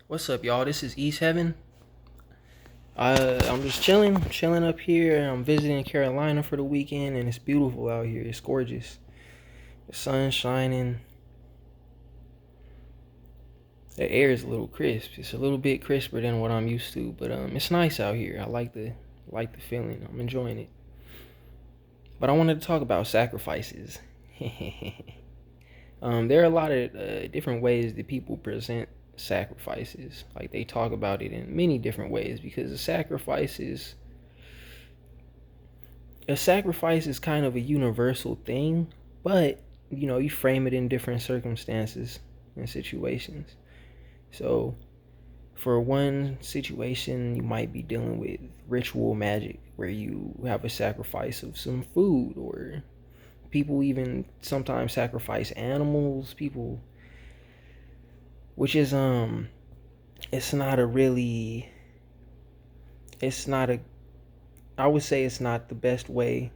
What's up, y'all? This is East Heaven. I'm just chilling up here. I'm visiting Carolina for the weekend, and it's beautiful out here. It's gorgeous. The sun's shining. The air is a little crisp. It's a little bit crisper than what I'm used to, but it's nice out here. I like the feeling. I'm enjoying it. But I wanted to talk about sacrifices. There are a lot of different ways that people present sacrifices. Like they talk about it in many different ways because a sacrifice is kind of a universal thing, but you frame it in different circumstances and situations. So for one situation, you might be dealing with ritual magic where you have a sacrifice of some food, or people even sometimes sacrifice animals. People, which is it's not a really, it's not a, I would say it's not the best way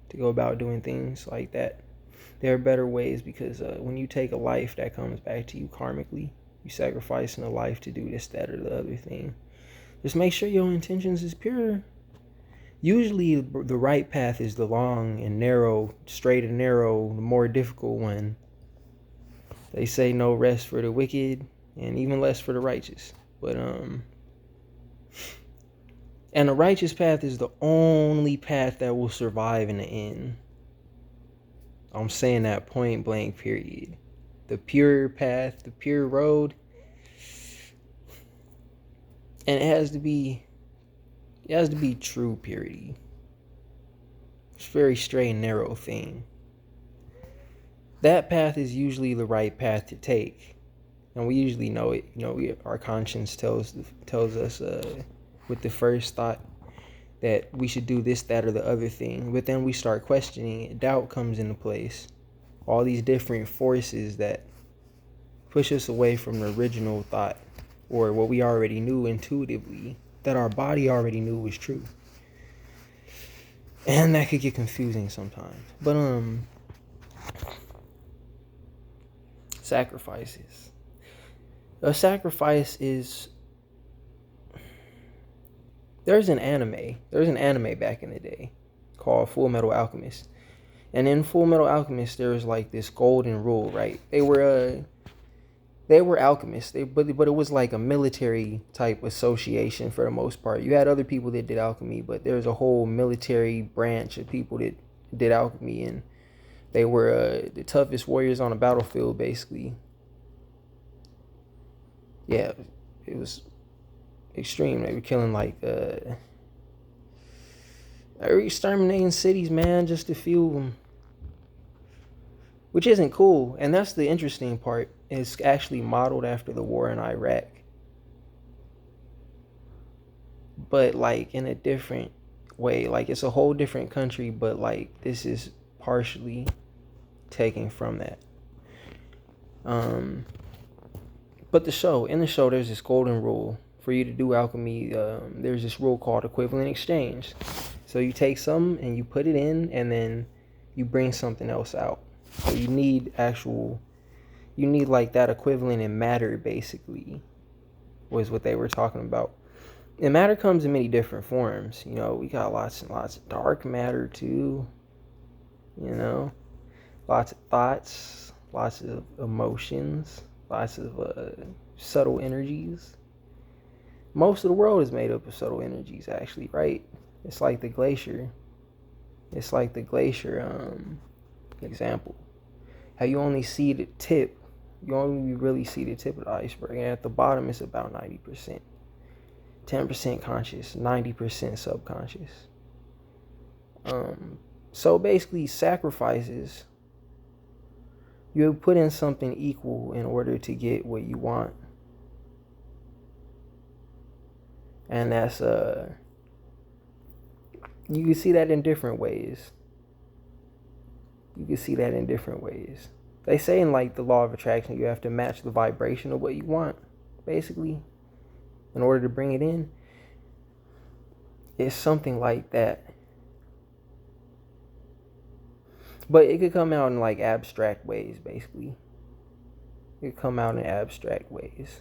to go about doing things like that. There are better ways because when you take a life, that comes back to you karmically. You sacrificing a life to do this, that, or the other thing. Just make sure your intentions is pure. Usually, the right path is the long and narrow, straight and narrow, the more difficult one. They say no rest for the wicked, and even less for the righteous. But and the righteous path is the only path that will survive in the end. I'm saying that point blank, period. The pure path, the pure road, and it has to be true purity. It's a very straight and narrow thing. That path is usually the right path to take, and we usually know it. Our conscience tells us with the first thought that we should do this, that, or the other thing. But then we start questioning it. Doubt comes into place. All these different forces that push us away from the original thought, or what we already knew intuitively, that our body already knew was true. And that could get confusing sometimes. But sacrifices. A sacrifice is there's an anime back in the day called Full Metal Alchemist. And in Full Metal Alchemist there was like this golden rule, right? They were alchemists, but it was like a military type association for the most part. You had other people that did alchemy, but there was a whole military branch of people that did alchemy, and they were the toughest warriors on the battlefield, basically. Yeah, it was extreme. They were killing like they were exterminating cities, man, just to fuel them, which isn't cool. And that's the interesting part. It's actually modeled after the war in Iraq, but like in a different way. Like it's a whole different country, but like this is partially taken from that. Um, but in the show, there's this golden rule for you to do alchemy. There's this rule called equivalent exchange. So you take some and you put it in, and then you bring something else out. So you need like that equivalent in matter, basically, was what they were talking about. And matter comes in many different forms. We got lots and lots of dark matter too. You know, lots of thoughts, lots of emotions, lots of subtle energies. Most of the world is made up of subtle energies, actually, right? It's like the glacier. Example. How you only see the tip. You only really see the tip of the iceberg. And at the bottom, it's about 90%. 10% conscious, 90% subconscious. So basically, sacrifices, you put in something equal in order to get what you want. And that's you can see that in different ways. They say in like the law of attraction, you have to match the vibration of what you want, basically, in order to bring it in. It's something like that. But it could come out in like abstract ways, basically. It could come out in abstract ways.